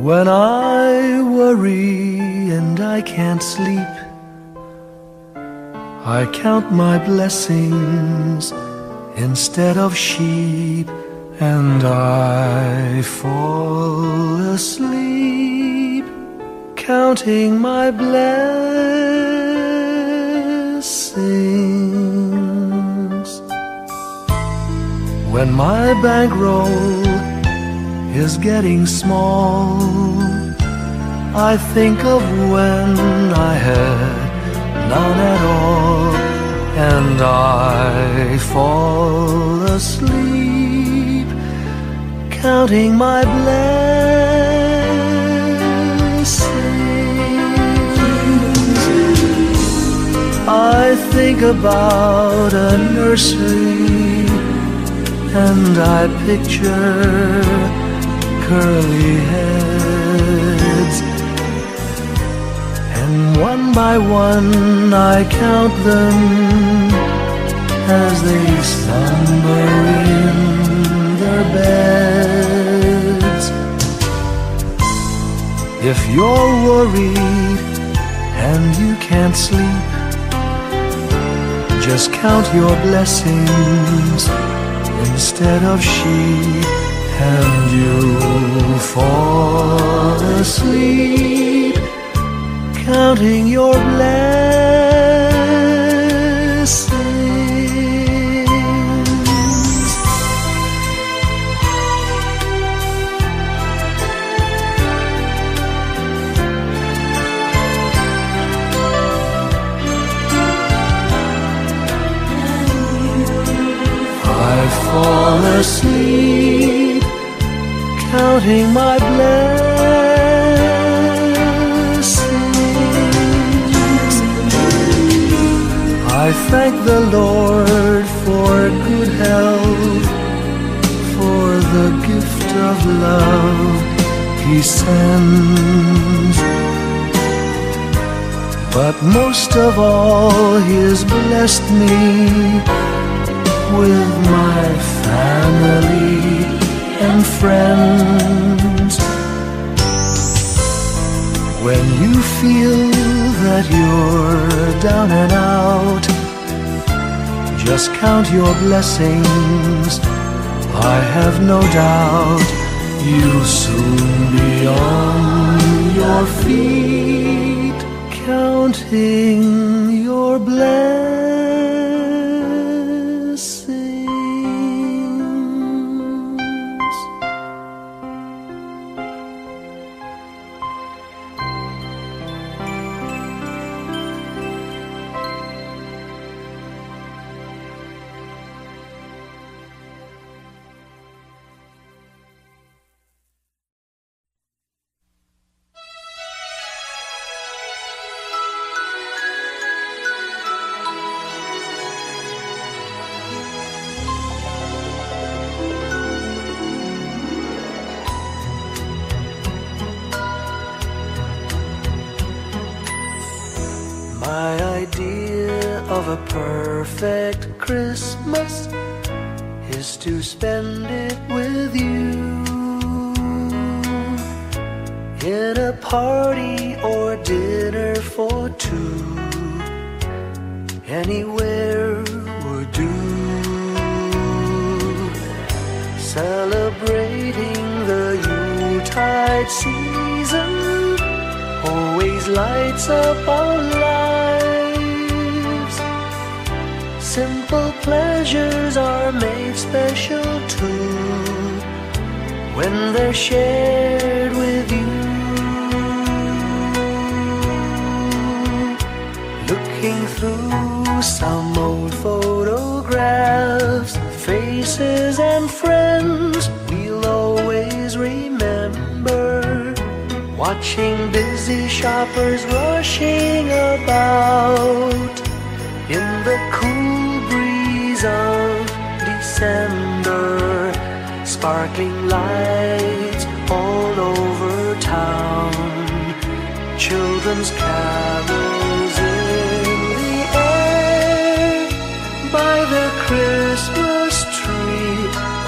When I worry and I can't sleep, I count my blessings instead of sheep, and I fall asleep counting my blessings. When my bankroll is getting small, I think of when I had none at all, and I fall asleep counting my blessings. I think about a nursery, and I picture curly heads, and one by one I count them as they slumber in their beds. If you're worried and you can't sleep, just count your blessings instead of sheep, and you'll fall asleep counting your blessings. I fall asleep counting my blessings. I thank the Lord for good health, for the gift of love He sends. But most of all, He has blessed me with my family and friends. When you feel that you're down and out, just count your blessings. I have no doubt you'll soon be on your feet, counting your blessings. My idea of a perfect Christmas is to spend it with you, in a party or dinner for two. Anywhere would do, celebrating the Yuletide season always lights up our lives. Simple pleasures are made special too when they're shared with you. Looking through some old photographs, faces and friends we'll always remember. Watching busy shoppers rushing about in the cool breeze of December. Sparkling lights all over town, children's carols in the air. By the Christmas tree,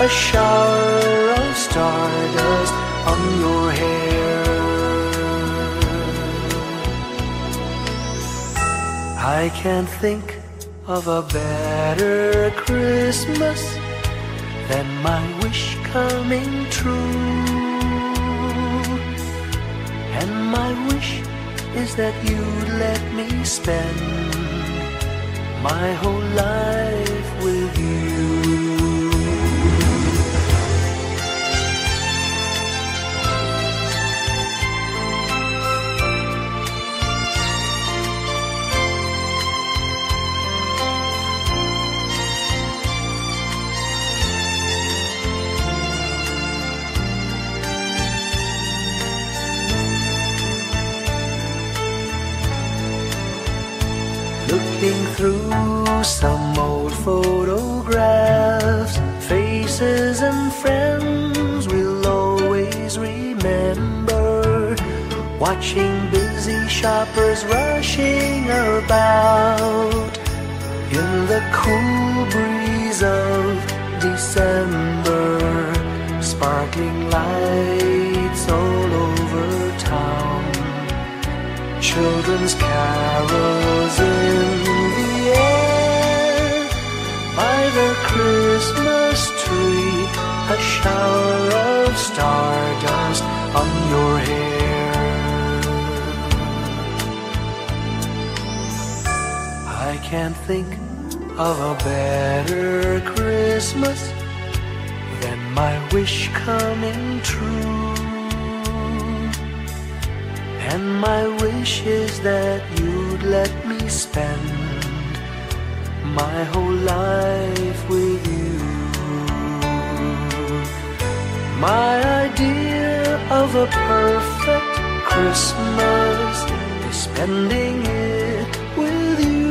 a shower of stardust on your hair. I can't think of a better Christmas than my wish coming true. And my wish is that you'd let me spend my whole life with you. Looking through some old photographs, faces and friends we'll always remember. Watching busy shoppers rushing about in the cool breeze of December. Sparkling lights all over town, children's carols in the air. By the Christmas tree, a shower of stardust on your hair. I can't think of a better Christmas than my wish coming true. And my wish is that you'd let me spend my whole life with you. My idea of a perfect Christmas is spending it with you.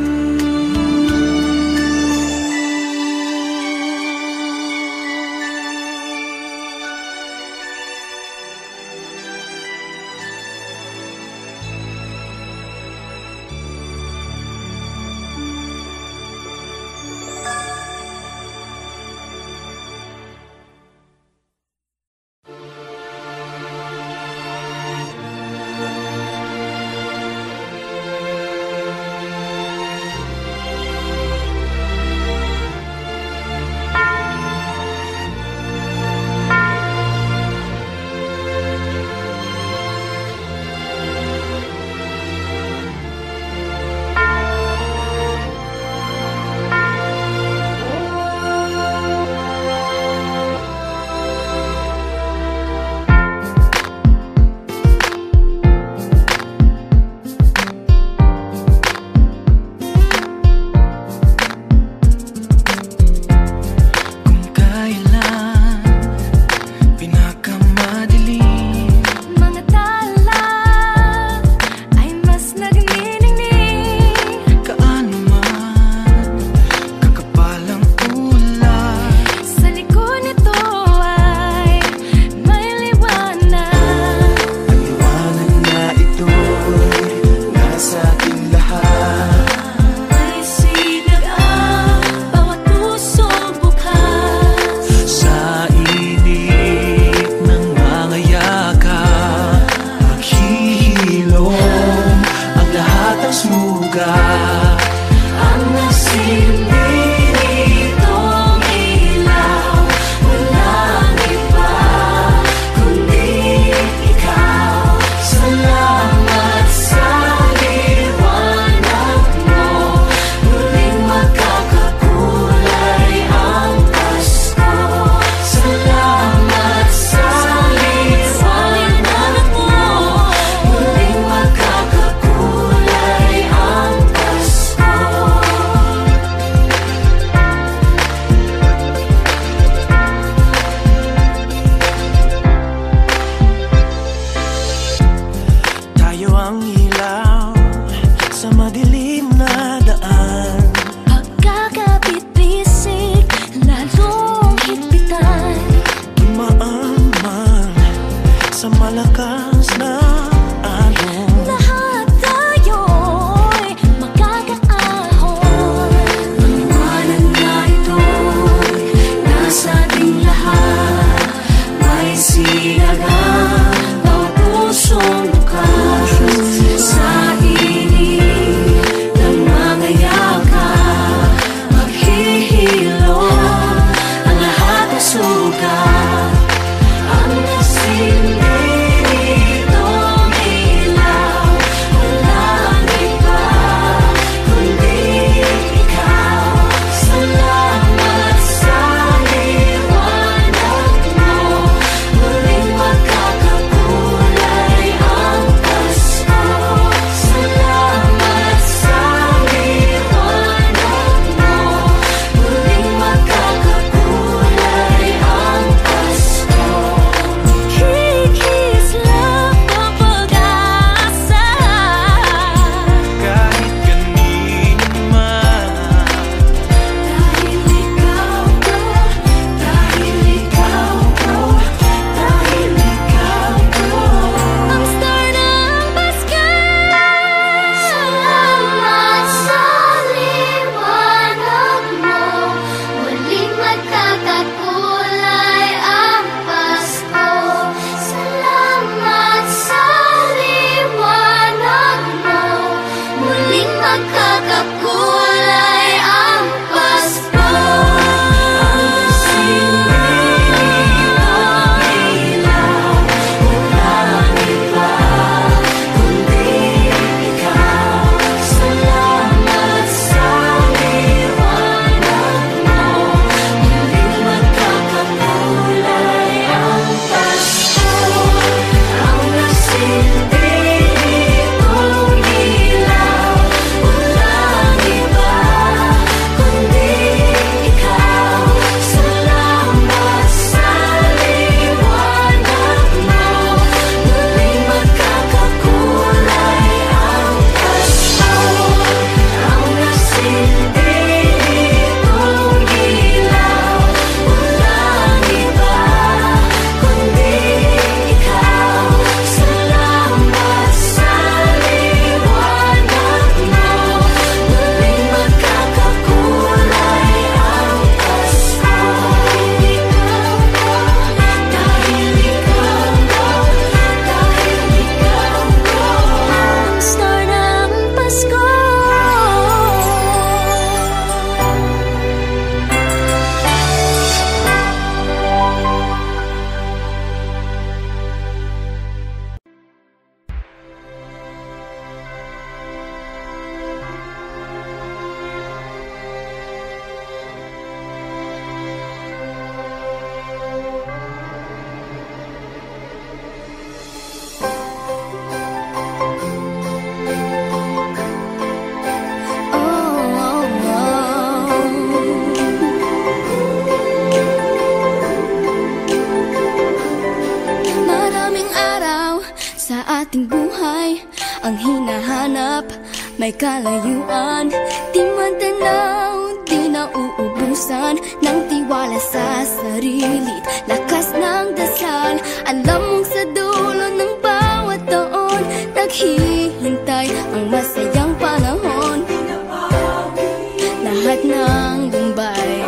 ating buhay ang hinahanap. May kalayuan, di man tanaw, di na uubusan ng tiwala sa sarili't lakas ng dasal. Alam mong sa dulo ng bawat taon naghihintay ang masayang panahon. Lahat ng lumbay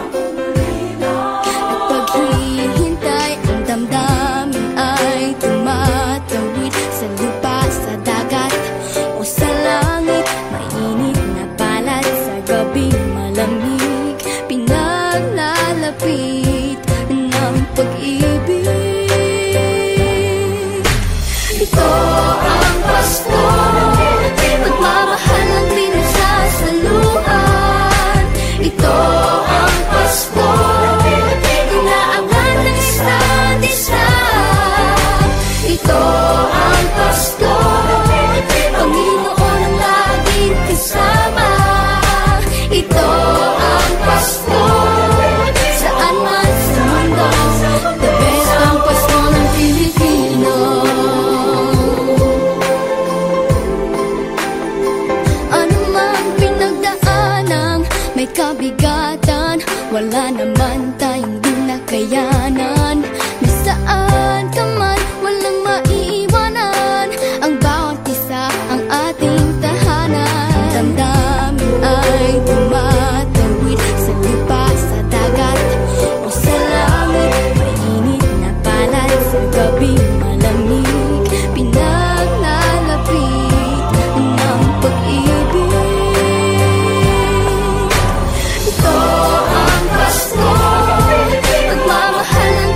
at paghihintay, ang damdamin ay tumatawid sa lupa, sa dagat o sa langit. Mainit na palad sa gabing malamig, pinaglalapit ng pag-ibig. Ito ang Pasko, pagmamahal ang pinagsasaluhan. Ito ang Pasko, inaabangan ng isa't isa. Ito ang Pasko, Panginoon ang laging kasama. Ito ang Pasko, saan man sa mundo, the best ang Pasko ng Pilipino. Ano mang pinagdaanang may kabigatan, wala naman tayong di nakayanan. Nasaan ka man, walang maiiwanan, ang bawat isa ang ating tahanan. Damdamin ay tumatawid sa lupa, sa dagat o sa langit. Mainit na palad sa gabing malamig, pinaglalapit ng pag-ibig. Ito ang Pasko, pagmamahal ang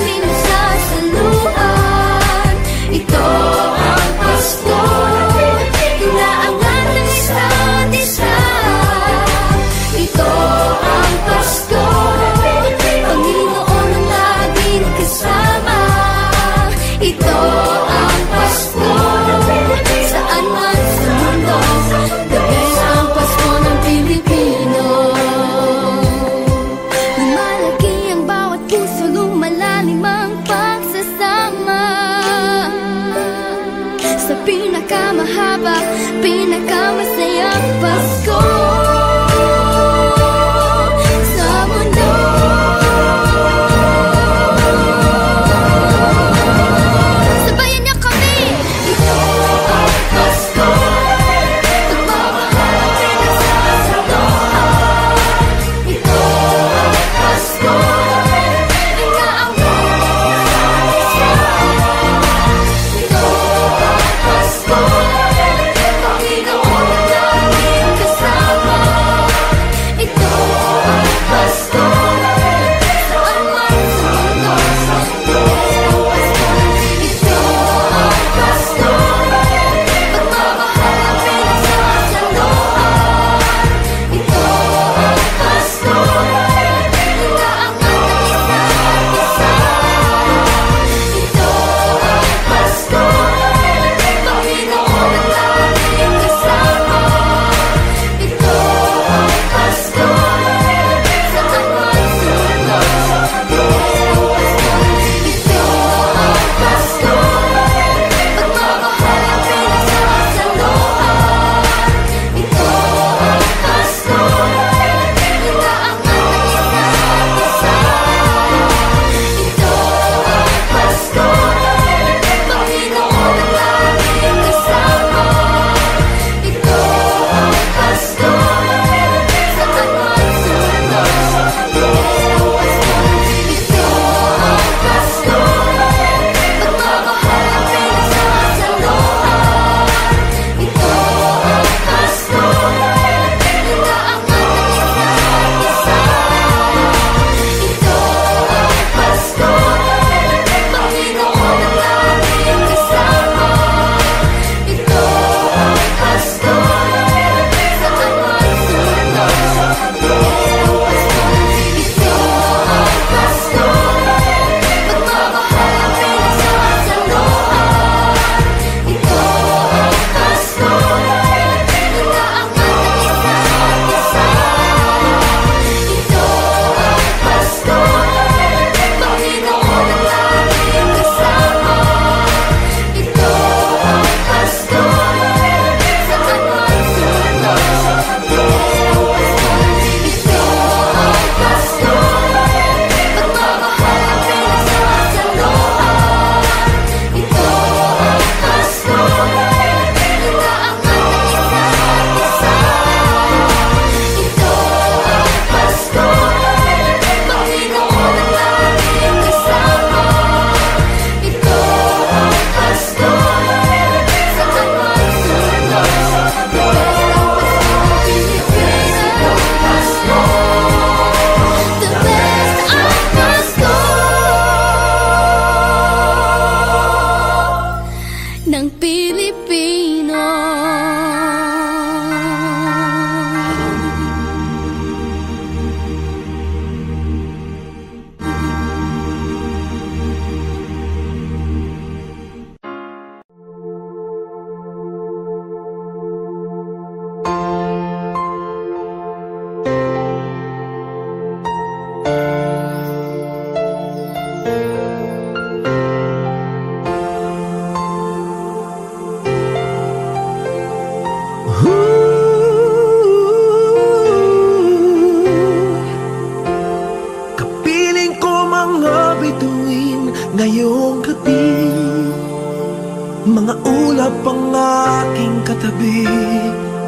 gabi,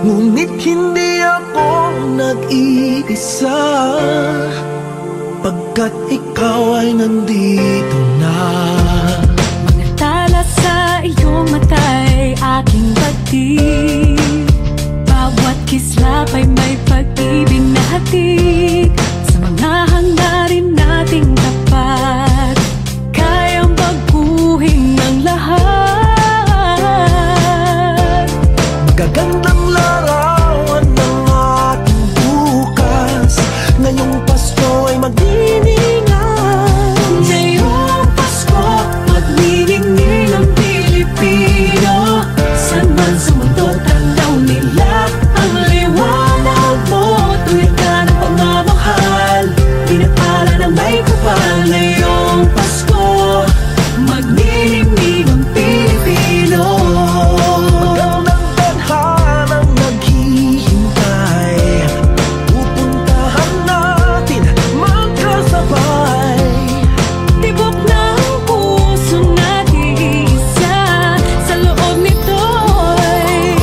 ngunit hindi ako nag-iisa, pagkat ikaw ay nandito na. Mga tala sa iyong mata'y aking batid, bawat kislap ay may pag-ibig na hatid. Sa mga hangarin nating tapat, kayang baguhin ng lahat. Magagandang larawan ng ating bukas, ngayong Pasko ay magdiningan. Ngayong Pasko, magniningning ang Pilipino. San man sa mundo, tanaw nila ang liwanag mo. Tuyad ka ng pagmamahal, pinapala ng may kapal. Ngayong Pasko, magniningning ang Pilipino. Magandang tadhanang naghihintay, pupuntahan natin magkasabay. Tibok ng puso natin isa, sa loob nito'y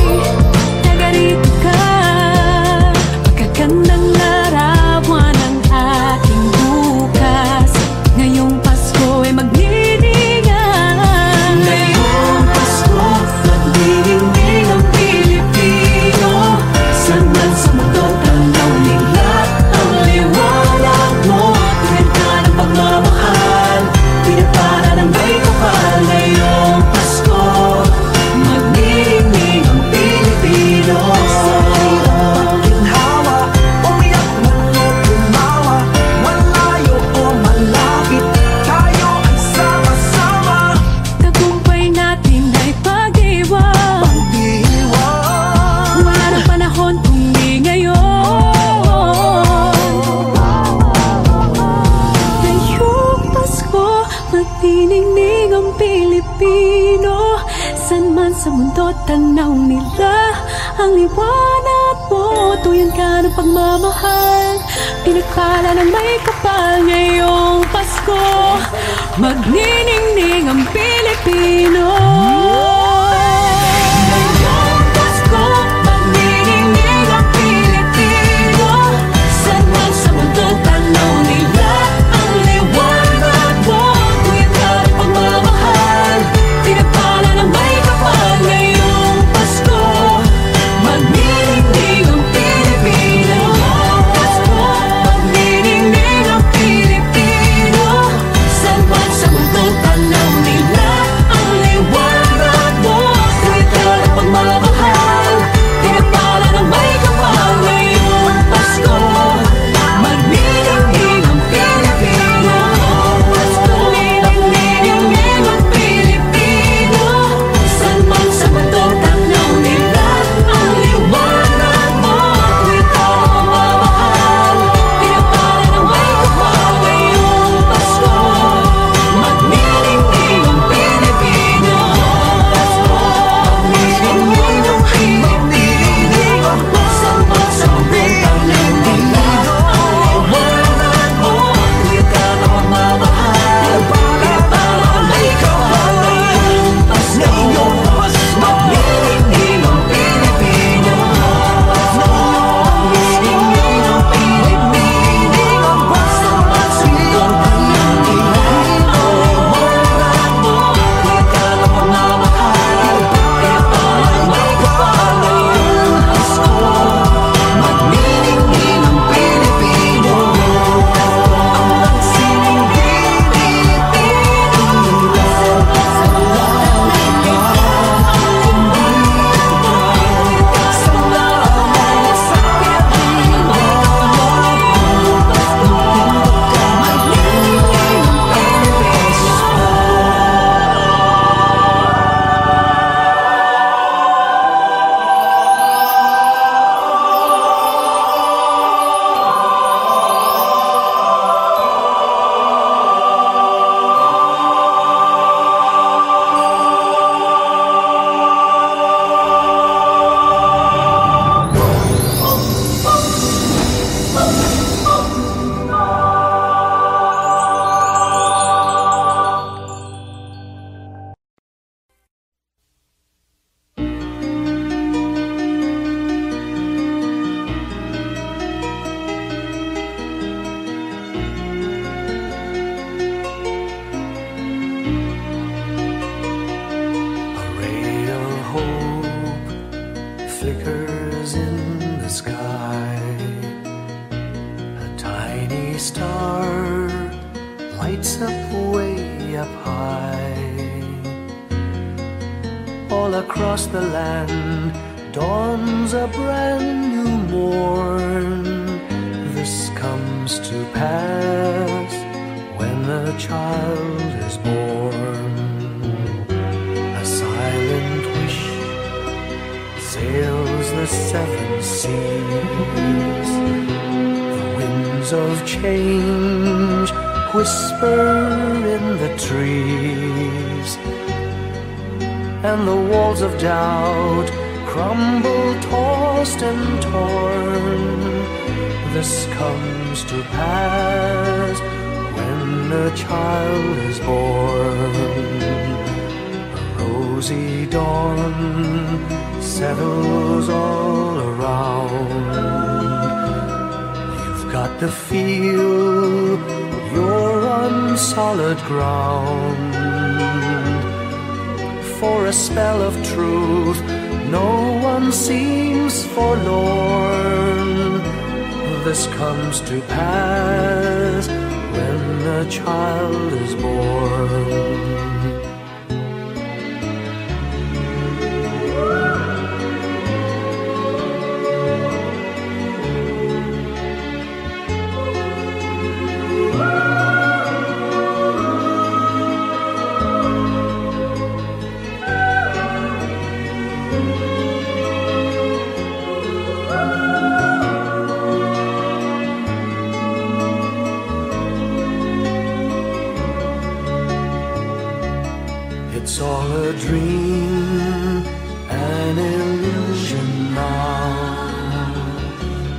taga-rito ka. Magagandang larawan ng ating bukas, ngayong Pasko ay magniningan. Ngayong Pasko, magniningning ang Pilipino. San man sa mundo, tanaw nila ang liwanag mo. Tuyad ka ng pagmamahal, pinapala ng may kapal. Ngayong Pasko, magniningning ang Pilipino. Ginhawa, umiyak man o tumawa, malayo o malapit, tayo ay sama-sama. Tagumpay natin ay pag-iwan, Pag-iwan, wala ng panahon kung di ngayon. Ngayong Pasko, magniningning ang Pilipino. San man sa mundo, tanaw nila ang liwanag mo. Tuyan ka ng pagmamahal, pinagpala ng may kapal. Ngayong Pasko, magniningning ang Pilipino. Ngayong Pasko, magniningning ang Pilipino. San man sa mundo, tanaw nila ang liwanag mo. Tuyan ka ng pagmamahal, pinagpala ng may kapal. Ngayong Pasko, magniningning ang Pilipino. Pasko, magniningning ang Pilipino. San man sa mundo, tanaw nila ang liwanag star lights up way up high. All across the land dawns a brand new morn. This comes to pass when a child is born. A silent wish sails the seven seas. The winds of change whisper in the trees, and the walls of doubt crumble, tossed and torn. This comes to pass when a child is born. A rosy dawn settles all around. You've got to feel you're on solid ground. For a spell of truth, no one seems forlorn. This comes to pass when a child is born. It's all a dream, an illusion now.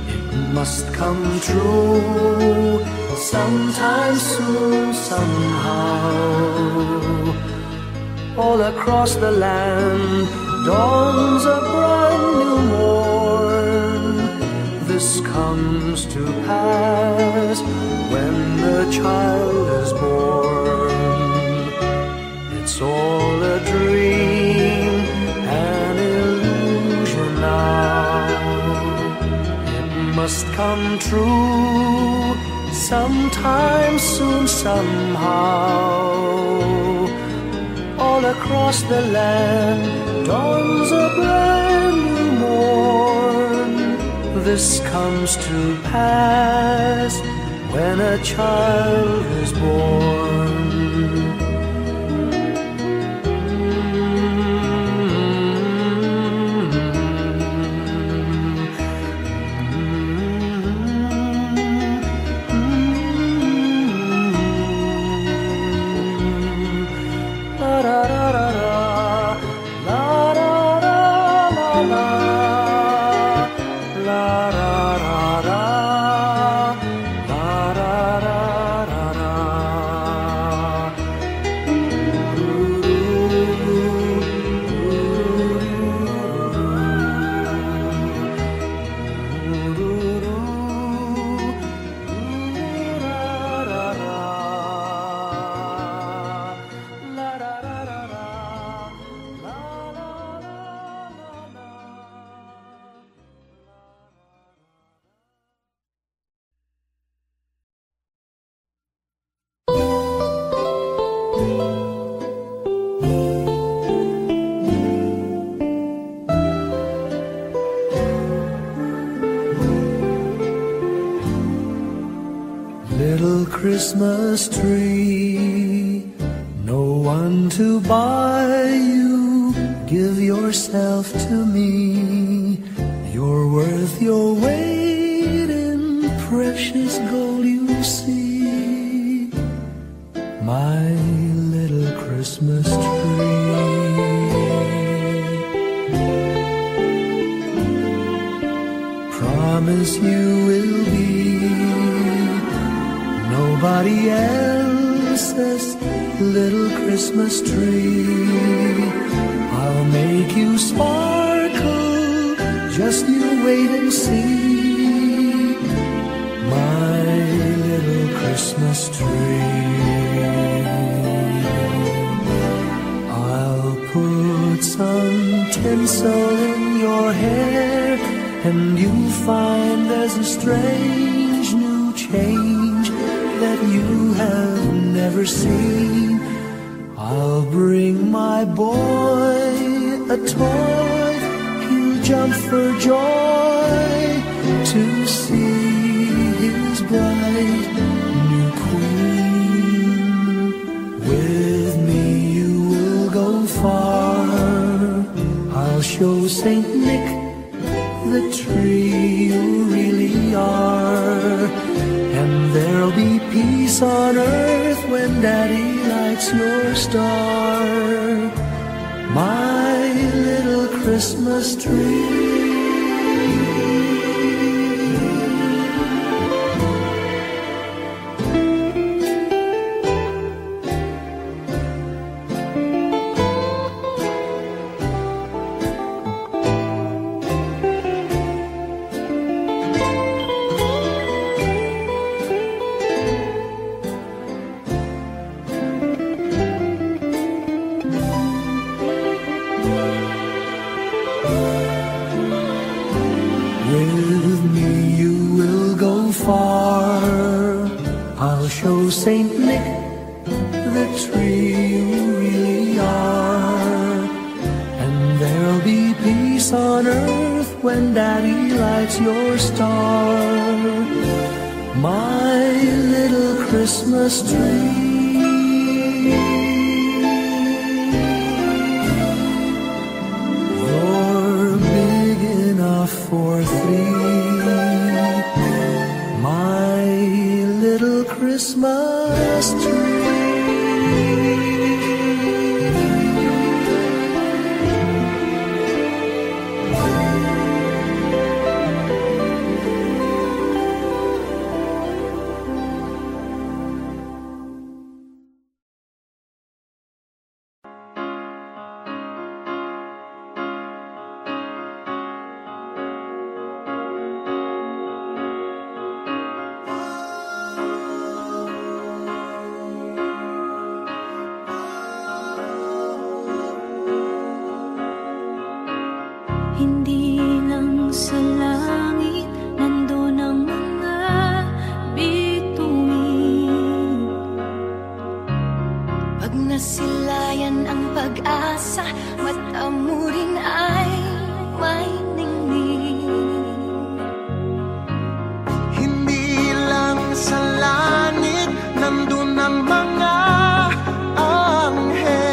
It must come true sometime soon, somehow. All across the land dawns a brand new morn. This comes to pass when the child is born. It's all a dream, an illusion now. It must come true sometime soon, somehow. All across the land dawns a brand new morn. This comes to pass when a child is born. Little Christmas tree, no one to buy you. Give yourself to me. You're worth your weight in precious gold, you see. My little Christmas tree. Promise you will be nobody else's little Christmas tree. I'll make you sparkle, just you wait and see. My little Christmas tree. I'll put some tinsel in your hair, and you'll find there's a strange new change that you have never seen. I'll bring my boy a toy, he'll jump for joy to see his bright new queen. With me you will go far, I'll show Saint Nick the tree you really are. And there'll be peace on earth when Daddy lights your star. My little Christmas tree. With me you will go far, I'll show Saint Nick the tree you really are. And there'll be peace on earth when Daddy lights your star. My little Christmas tree. For three, my little Christmas tree. Hindi lang sa langit nandun ang mga bituin. Pag nasilayan ang pag-asa, mata mo rin ay may ningning. Hindi lang sa langit nandun ang mga anghel.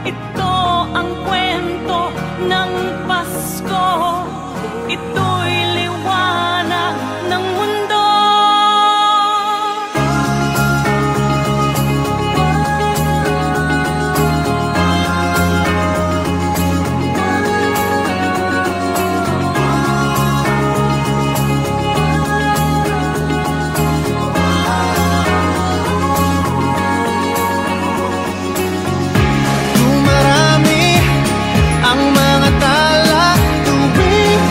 Ito ang kwento ng Pasko, ito'y liwanag ng mundo. Dumarami ang mga tala tuwing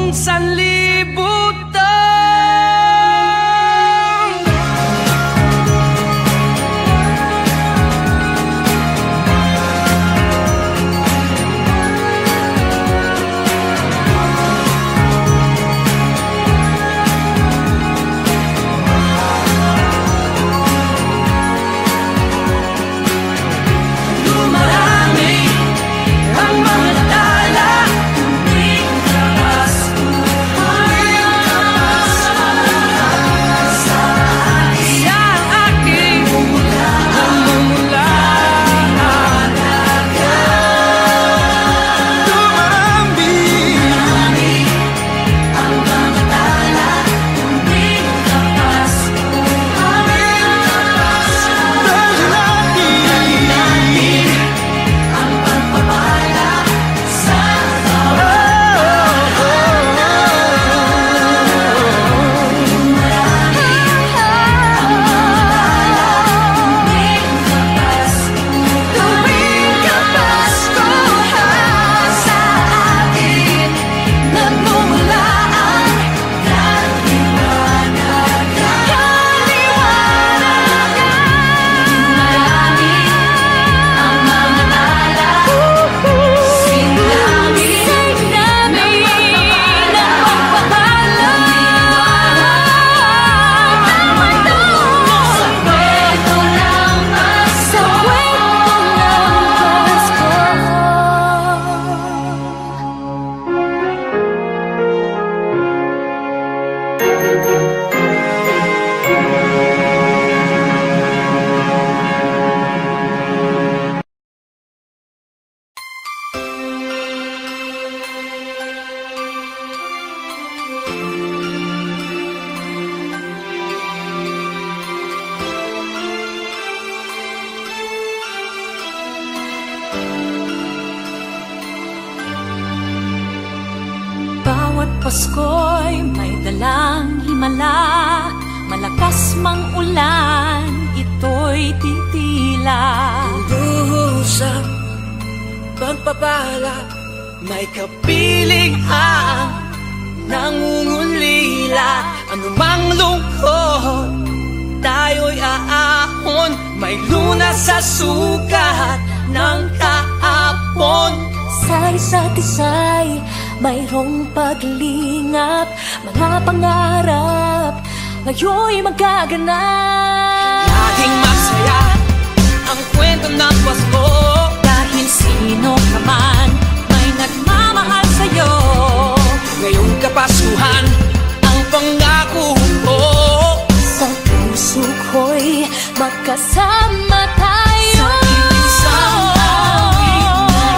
buong sanlibutan. Pasko'y may dalang himala, malakas mang ulan, ito'y titila. Luhusap, pagpapala, may kapiling ang nangungulila. Anumang lungkot, tayo'y aahon, may lunas sa sukat ng kahapon. Sa isa't isa'y mayroong paglingap, mga pangarap ngayon'y magaganap. Laging masaya ang kwento ng Pasko, dahil sino ka man may nagmamahal sa'yo. ngayong Kapaskuhan ang pangako ko. Sa puso ko'y magkasama tayo. Sa isang awit na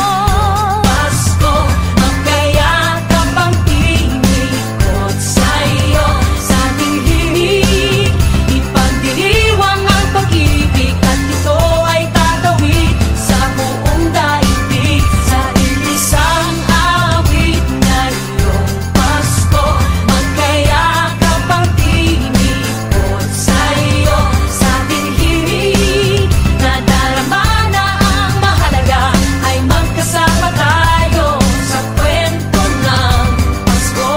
Pasko, magkayakap ang tinikot sa'yo. Sa ating himig, ipagdiriwang ang pag-ibig, at ito ay tatawid sa buong daigdig. Sa isang awit na iyong Pasko, magkayakap ang tinikot sa'yo. Sa ating himig, nadarama na ang mahalaga, ay magkasama tayo sa kwento ng Pasko.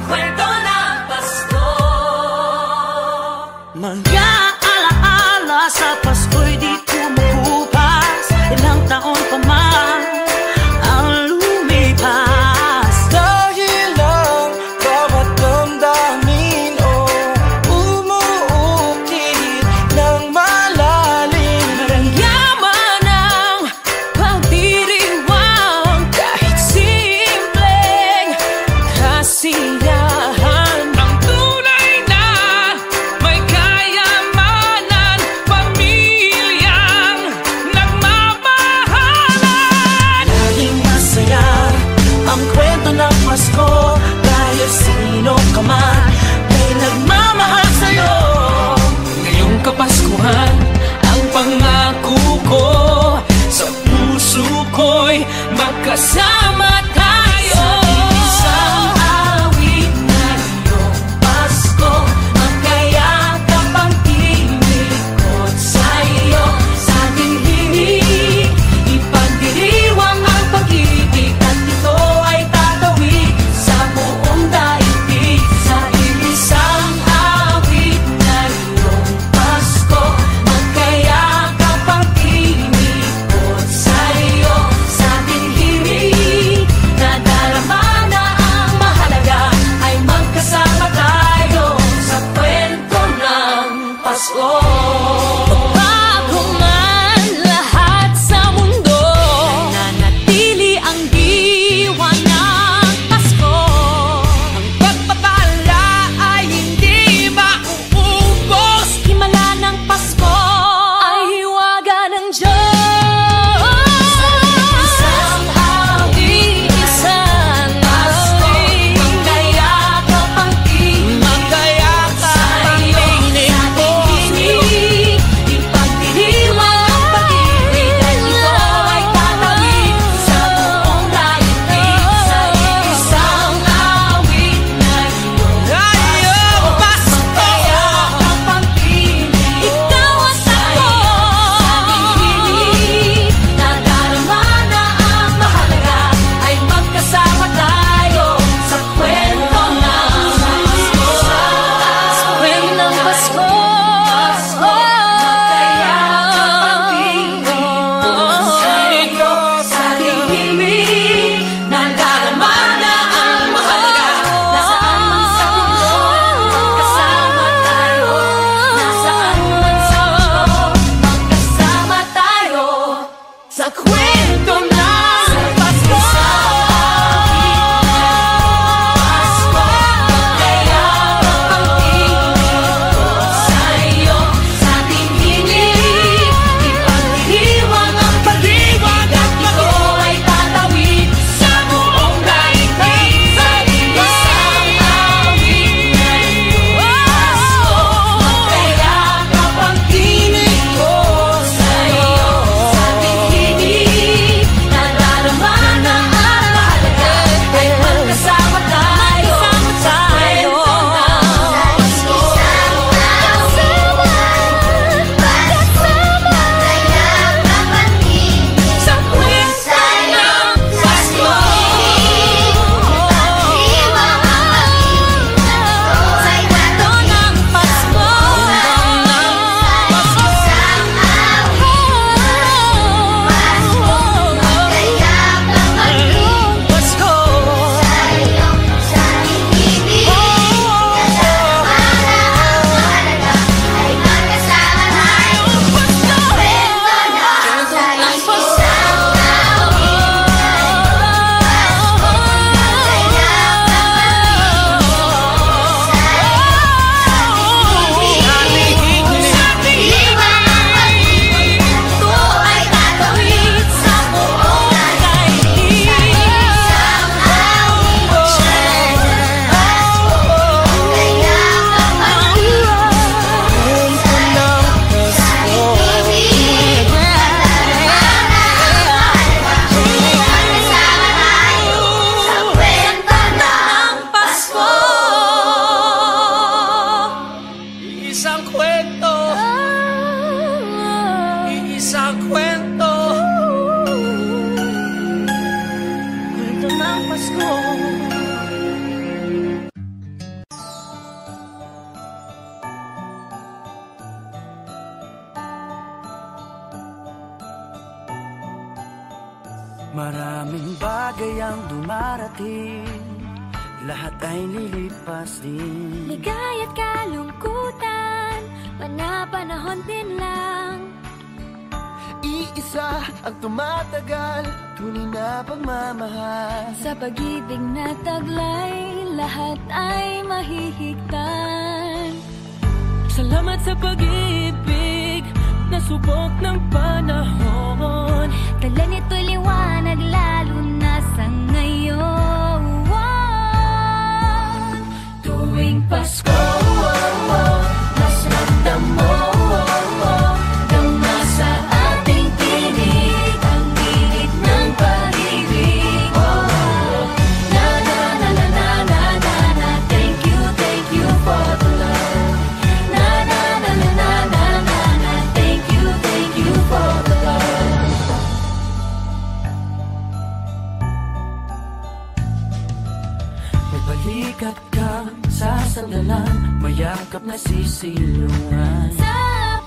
Kwento ng Pasko. Mga alaala sa Pasko'y di kumukupas, ilang taon pa man ang lumipas. Dahil ang bawat damdamin o umuukit ng malalim. Yaman ng pagdiriwang, kahit simpleng kasiyahan. Ang tunay na may kayamanan, pamilyang nagmamahalan. Laging masaya ang kwento ng Pasko, dahil sino ka man may nagmamahal sa'yo. Ngayong Kapaskuhan ang pangako ko, sa puso ko'y magkasama tayo. Sa isang awit na iyong Pasko, magkayakap ang tinikot sa'yo. Sa ating himig, ipagdiriwang Bago man lahat sa mundo, nananatili ang diwa ng Pasko. Ang pagpapala ay hindi mauubos. Himala ng Pasko ay hiwaga ng Diyos. Isang awit, isang awit, magkayakap ang tinig, magkayakap ang tinig ko. Ipagdiriwang ang pag-ibig at ito ay tatawid sa buong daigdig. Sa isang awit na iyong Pasko, magkayakap ang tinig. Ikaw at ako, nadarama na ang mahalaga ay magkasama tayo sa kwento ng Pasko. Sa kwento ng Pasko, magkayakap ang tinig sa'yo sa himig. Nadarama na ang mahalaga, nasaan man sa mundo, magkasama tayo. Nasaan man sa mundo, magkasama tayo sa kwento ng Pasko. Magkayakap ang tinig sa'yo sa ating hinig. Ipagdiriwang ang pag-ibig at ito ay tatawid sa buong daigdig. Sa isang awit na iyong Pasko, magkayakap ang tinig ko sa'yo sa ating hinig. Nadarama na ang mahalaga ay magkasama tayo sa kwento ng Pasko. Sa kwento ng Pasko. Sa kwento ng Pasko. Pasko. Isang kwento, isang kwento, kwento ng Pasko. Maraming bagay ang dumarating, lahat ay lilipas din. Ligaya't kalungkutan, panahon din lang. Iisa ang tumatagal, tunay na pagmamahal. Sa pag-ibig na taglay, lahat ay mahihigtan. Salamat sa pag-ibig na subok ng panahon. Dala nito'y liwanag lalo na sa ngayon. Tuwing Pasko, mas ramdam mo, dama sa ating tinig ang init ng pag-ibig. Na na na na na na na na, thank you for the love. Na na na na na na na na, thank you for the love. May balikat kang sasandalan, mayakap na sisilungan. Sa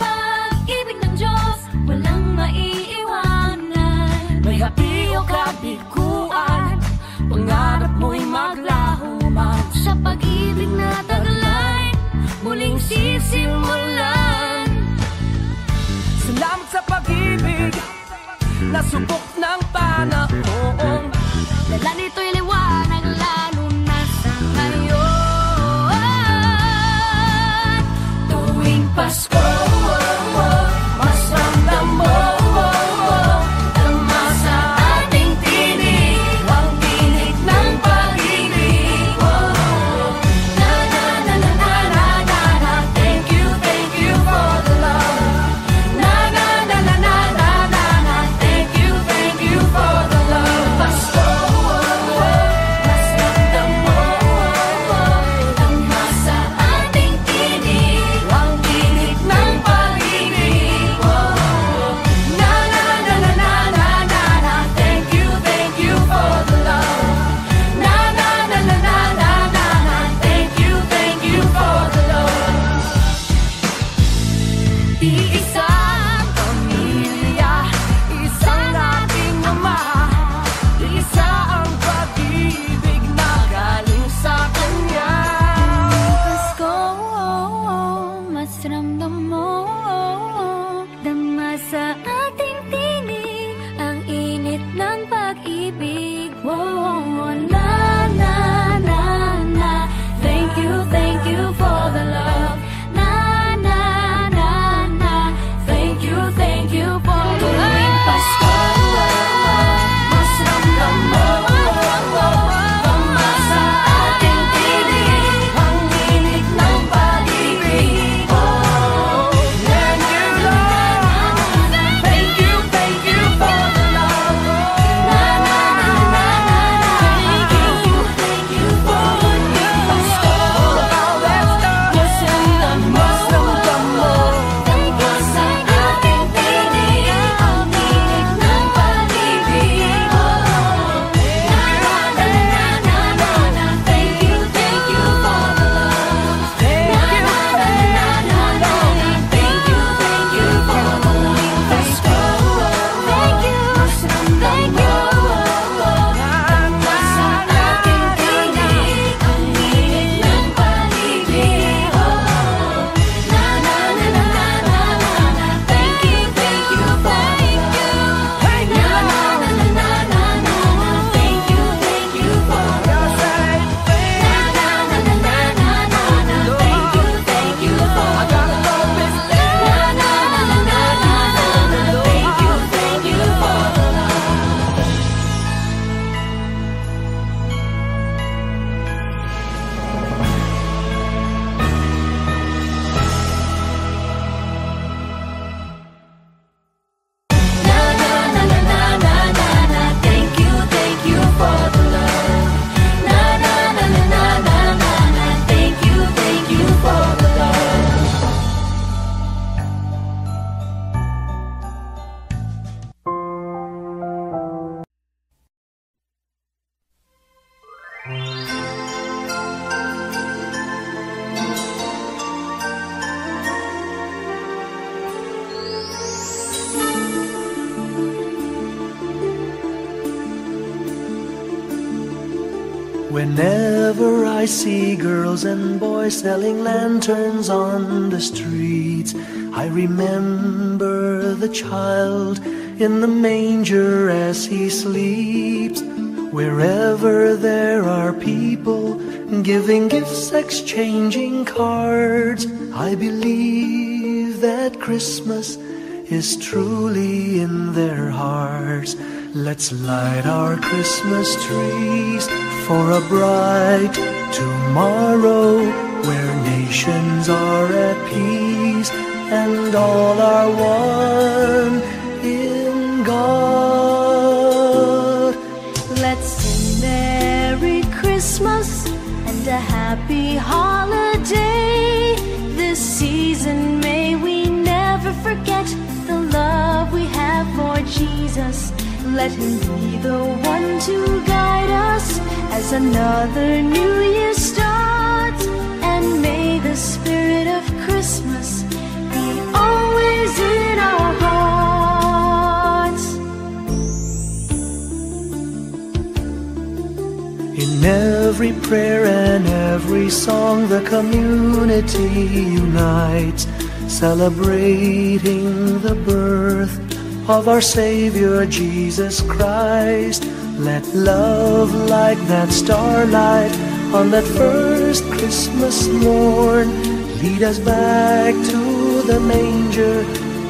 pag-ibig ng Diyos, walang maiiwanan. May hapi o kabiguan, pangarap mo'y maglaho man. Sa pag-ibig na taglay, muling sisimulan. Whenever I see girls and boys selling lanterns on the streets, I remember the child in the manger as he sleeps. Wherever there are people giving gifts, exchanging cards, I believe that Christmas is truly in their hearts. Let's light our Christmas trees for a bright tomorrow, where nations are at peace and all are one in God. Let's sing Merry Christmas and a happy holiday. This season may we never forget the love we have for Jesus. Let him be the one to guide us as another new year starts. And may the spirit of Christmas be always in our hearts. In every prayer and every song, the community unites, celebrating the birth of our Savior Jesus Christ. Let love like that starlight on that first Christmas morn lead us back to the manger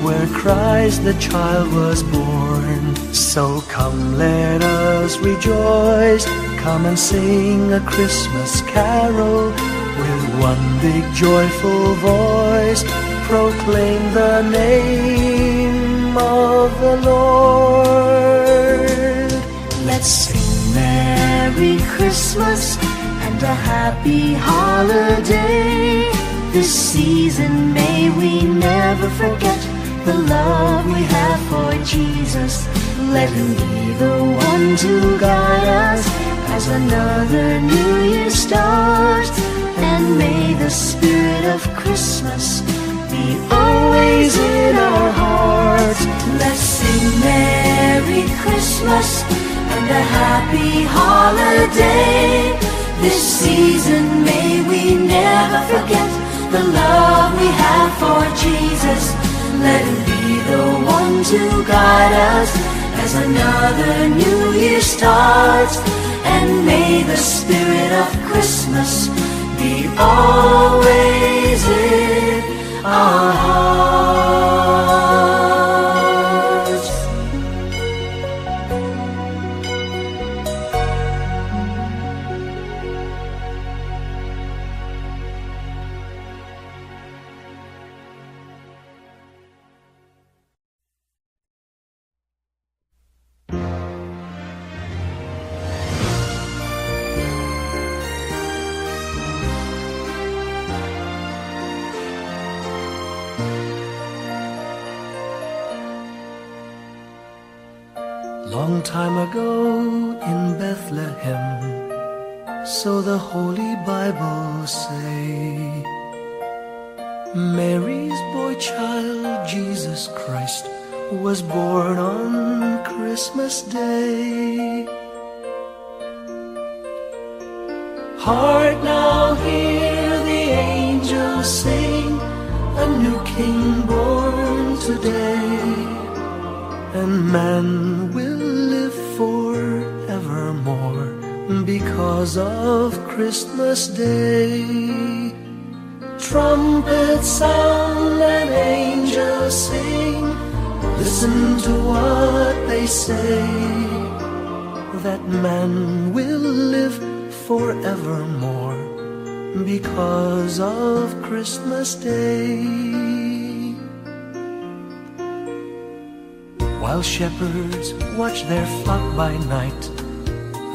where Christ the child was born. So come, let us rejoice, come and sing a Christmas carol with one big joyful voice. Proclaim the name of the Lord. Let's sing Merry Christmas and a happy holiday. This season may we never forget the love we have for Jesus. Let him be the one to guide us as another new year starts. And may the spirit of Christmas be always in our hearts. Let's sing Merry Christmas and a happy holiday. This season may we never forget the love we have for Jesus. Let him be the one to guide us as another new year starts. And may the spirit of Christmas be always in our hearts. Long time ago in Bethlehem, so the Holy Bible say, Mary's boy child, Jesus Christ, was born on Christmas Day. Hark now, hear the angels sing, a new king born today, and man will live forevermore because of Christmas Day. Trumpets sound and angels sing, listen to what they say, that man will live forevermore because of Christmas Day. While shepherds watch their flock by night,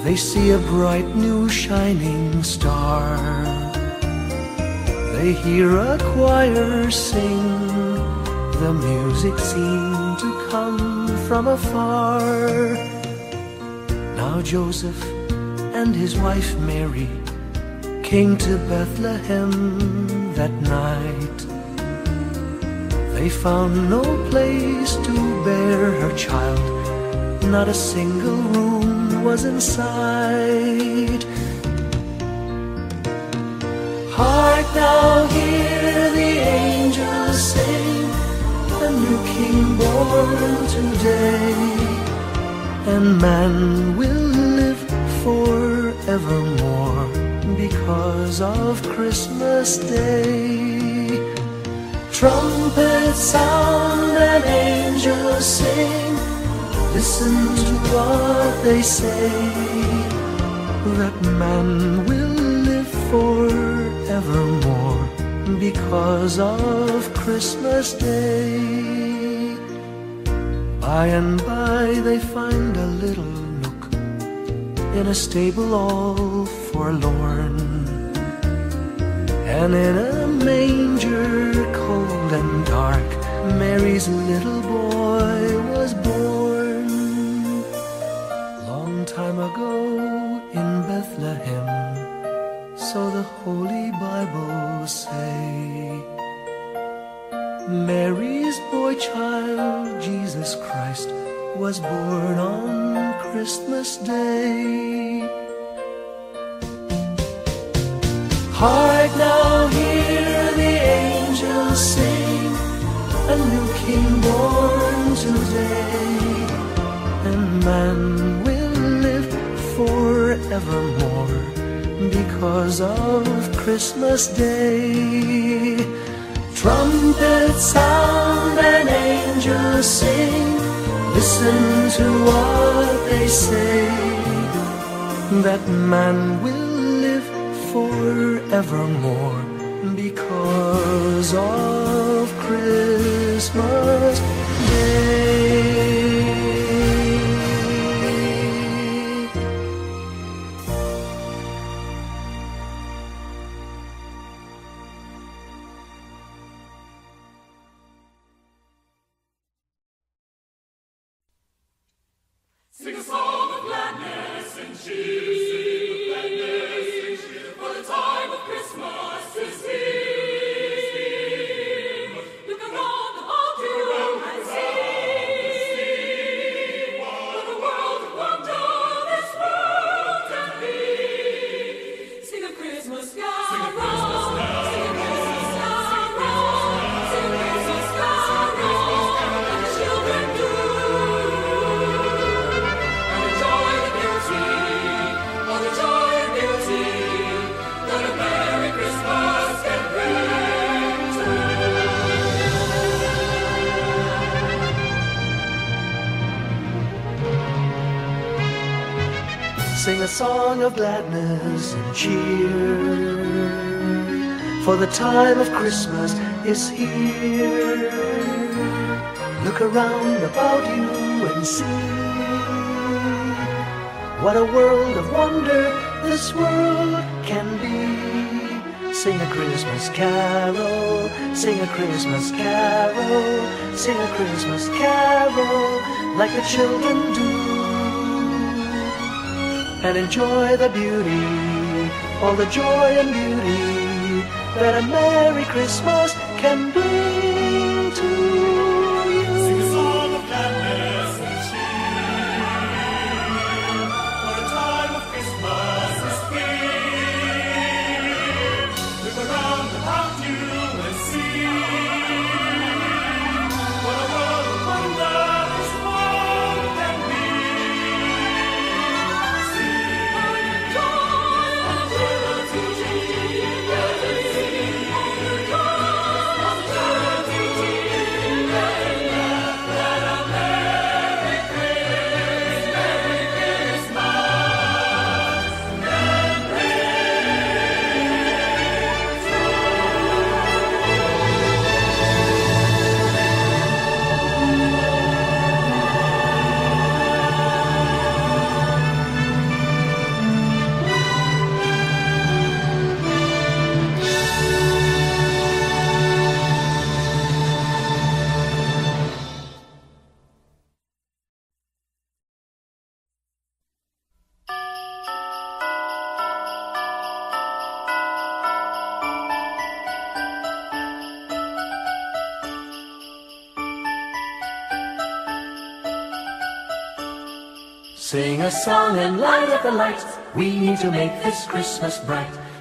they see a bright new shining star. They hear a choir sing, the music seemed to come from afar. Now Joseph and his wife Mary came to Bethlehem that night. They found no place to bear her child, not a single room was in sight. Hark now, hear the angels sing, a new King born today, and man will live forevermore because of Christmas Day. Trumpets sound and angels sing, listen to what they say, that man will live forevermore because of Christmas Day. By and by they find a little nook in a stable all forlorn, and in a manger cold and dark Mary's little boy was born. Long time ago in Bethlehem, so the Holy Bible say, Mary's boy child, Jesus Christ, was born on Christmas Day. Hark now, hear the angels sing, a new King born today, and man will live forevermore because of Christmas Day. Trumpets sound and angels sing, listen to what they say, that man will live forevermore because of Christmas Day. Sing a song of gladness and cheer, for the time of Christmas is here. Look around about you and see what a world of wonder this world can be. Sing a Christmas carol, sing a Christmas carol, sing a Christmas carol, and the children do. Sing a song of gladness and cheer, for the time of Christmas is here. Look around about you and see what a world of wonder this world can be. Sing a Christmas carol, sing a Christmas carol, sing a Christmas carol like the children do, and enjoy the beauty, all the joy and beauty that a Merry Christmas can bring to you. Sing a song of gladness and cheer, for the time of Christmas is here. Look around about you and see what a world of wonder this world can be. Sing a song and light up the lights. We need to make this Christmas bright.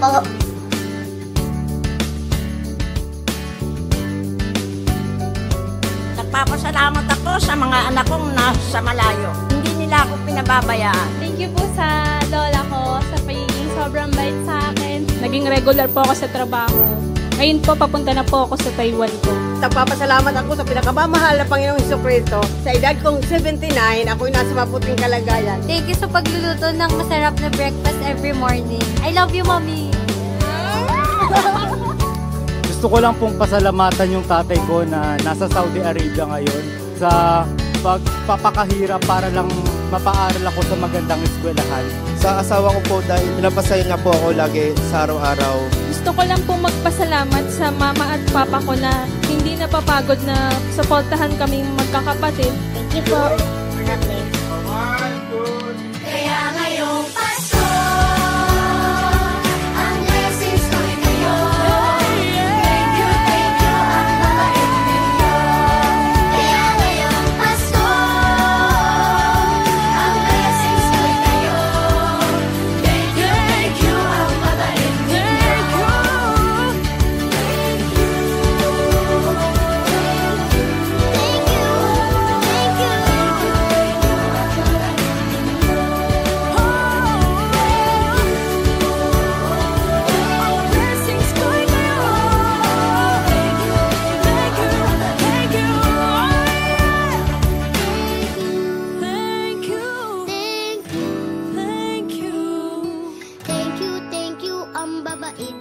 po. Nagpapasalamat ako sa mga anak kong nasa malayo. Hindi nila ako pinababayaan. Thank you po sa lola ko sa pagiging sobrang bait sa akin. Naging regular po ako sa trabaho. Ngayon po, papunta na po ako sa Taiwan po. Nagpapasalamat ako sa pinakamamahal na Panginoong Hesukristo. Sa edad kong 79, ako'y nasa maputing kalagayan. Thank you sa pagluluto ng masarap na breakfast every morning. I love you, Mommy! Gusto ko lang pong pasalamatan yung tatay ko na nasa Saudi Arabia ngayon sa pagpapakahirap para lang mapaaral ako sa magandang eskwelahan. Sa asawa ko po dahil pinapasaya niya po ako lagi sa araw-araw. Gusto ko lang pong magpasalamat sa mama at papa ko na hindi napapagod na suportahan kaming magkakapatid. Thank you po. Kaya ngayong Pasko, ang blessings ko'y kayo. Thank you, ang mabait ninyo. Kaya ngayong Pasko, ang blessings ko'y kayo. Thank you, ang mabait ninyo. Thank you, ang babait